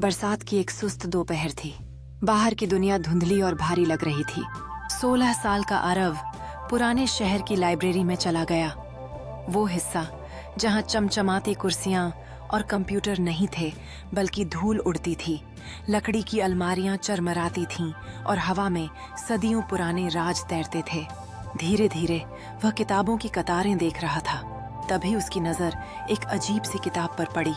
बरसात की एक सुस्त दोपहर थी। बाहर की दुनिया धुंधली और भारी लग रही थी। 16 साल का आरव पुराने शहर की लाइब्रेरी में चला गया। वो हिस्सा जहां चमचमाती कुर्सियां और कंप्यूटर नहीं थे, बल्कि धूल उड़ती थी। लकड़ी की अलमारियां चरमराती थीं और हवा में सदियों पुराने राज तैरते थे। धीरे धीरे वह किताबों की कतारें देख रहा था। तभी उसकी नजर एक अजीब सी किताब पर पड़ी।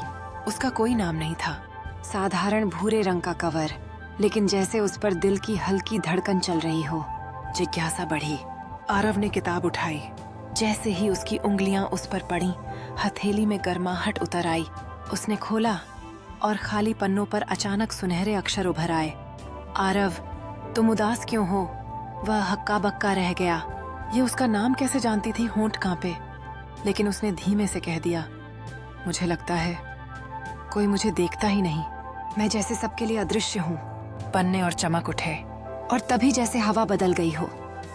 उसका कोई नाम नहीं था, साधारण भूरे रंग का कवर, लेकिन जैसे उस पर दिल की हल्की धड़कन चल रही हो। जिज्ञासा बढ़ी। आरव ने किताब उठाई। जैसे ही उसकी उंगलियां उस पर पड़ी, हथेली में गर्माहट उतर आई। उसने खोला और खाली पन्नों पर अचानक सुनहरे अक्षर उभर आए। आरव, तुम उदास क्यों हो? वह हक्का बक्का रह गया। ये उसका नाम कैसे जानती थी? होंठ कांपे। लेकिन उसने धीमे से कह दिया, मुझे लगता है कोई मुझे देखता ही नहीं। मैं जैसे सबके लिए अदृश्य हूँ। पन्ने और चमक उठे और तभी जैसे हवा बदल गई हो,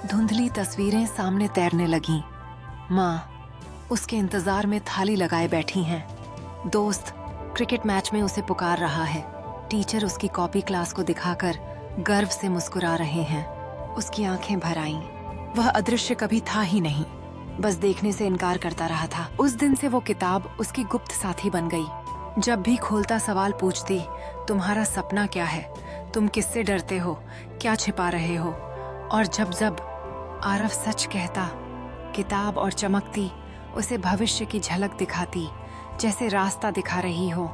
धुंधली तस्वीरें सामने तैरने लगीं। माँ उसके इंतजार में थाली लगाए बैठी हैं। दोस्त क्रिकेट मैच में उसे पुकार रहा है। टीचर उसकी कॉपी क्लास को दिखाकर गर्व से मुस्कुरा रहे हैं। उसकी आंखें भर आईं। वह अदृश्य कभी था ही नहीं, बस देखने से इनकार करता रहा था। उस दिन से वो किताब उसकी गुप्त साथी बन गई। जब भी खोलता सवाल पूछती, तुम्हारा सपना क्या है? तुम किससे डरते हो? क्या छिपा रहे हो? और जब जब आरव सच कहता, किताब और चमकती उसे भविष्य की झलक दिखाती, जैसे रास्ता दिखा रही हो।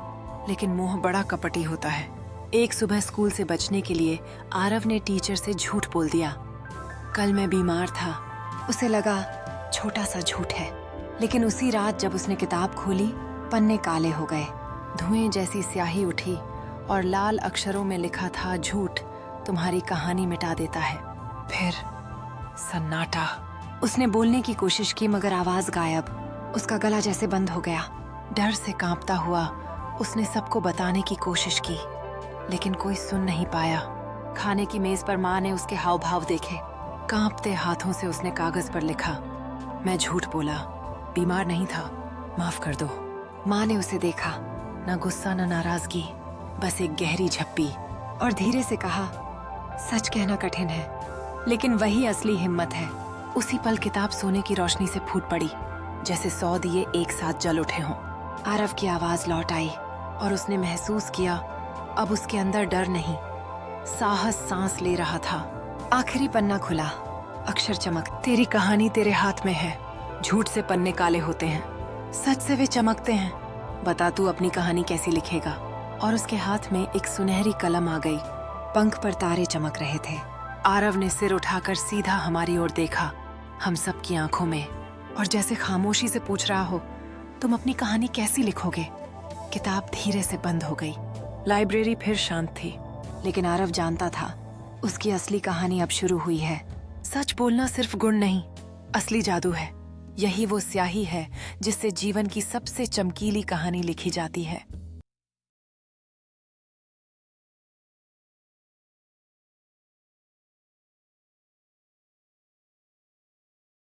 लेकिन मोह बड़ा कपटी होता है। एक सुबह स्कूल से बचने के लिए आरव ने टीचर से झूठ बोल दिया। कल मैं बीमार था। उसे लगा छोटा सा झूठ है, लेकिन उसी रात जब उसने किताब खोली, पन्ने काले हो गए। धुएं जैसी स्याही उठी और लाल अक्षरों में लिखा था, झूठ तुम्हारी कहानी मिटा देता है। फिर सन्नाटा। उसने बोलने की कोशिश की, मगर आवाज गायब। उसका गला जैसे बंद हो गया। डर से कांपता हुआ उसने सबको बताने की कोशिश की, लेकिन कोई सुन नहीं पाया। खाने की मेज पर माँ ने उसके हाव भाव देखे। कांपते हाथों से उसने कागज पर लिखा, मैं झूठ बोला, बीमार नहीं था, माफ कर दो। माँ ने उसे देखा, न गुस्सा न नाराजगी, बस एक गहरी झप्पी, और धीरे से कहा, सच कहना कठिन है, लेकिन वही असली हिम्मत है। उसी पल किताब सोने की रोशनी से फूट पड़ी, जैसे 100 दिए एक साथ जल उठे हों। आरव की आवाज लौट आई और उसने महसूस किया, अब उसके अंदर डर नहीं, साहस सांस ले रहा था। आखिरी पन्ना खुला। अक्षर चमक, तेरी कहानी तेरे हाथ में है। झूठ से पन्ने काले होते हैं, सच से वे चमकते हैं। बता तू अपनी कहानी कैसी लिखेगा? और उसके हाथ में एक सुनहरी कलम आ गई। पंख पर तारे चमक रहे थे। आरव ने सिर उठाकर सीधा हमारी ओर देखा, हम सब की आंखों में, और जैसे खामोशी से पूछ रहा हो, तुम अपनी कहानी कैसी लिखोगे? किताब धीरे से बंद हो गई। लाइब्रेरी फिर शांत थी, लेकिन आरव जानता था उसकी असली कहानी अब शुरू हुई है। सच बोलना सिर्फ गुण नहीं, असली जादू है। यही वो स्याही है जिससे जीवन की सबसे चमकीली कहानी लिखी जाती है।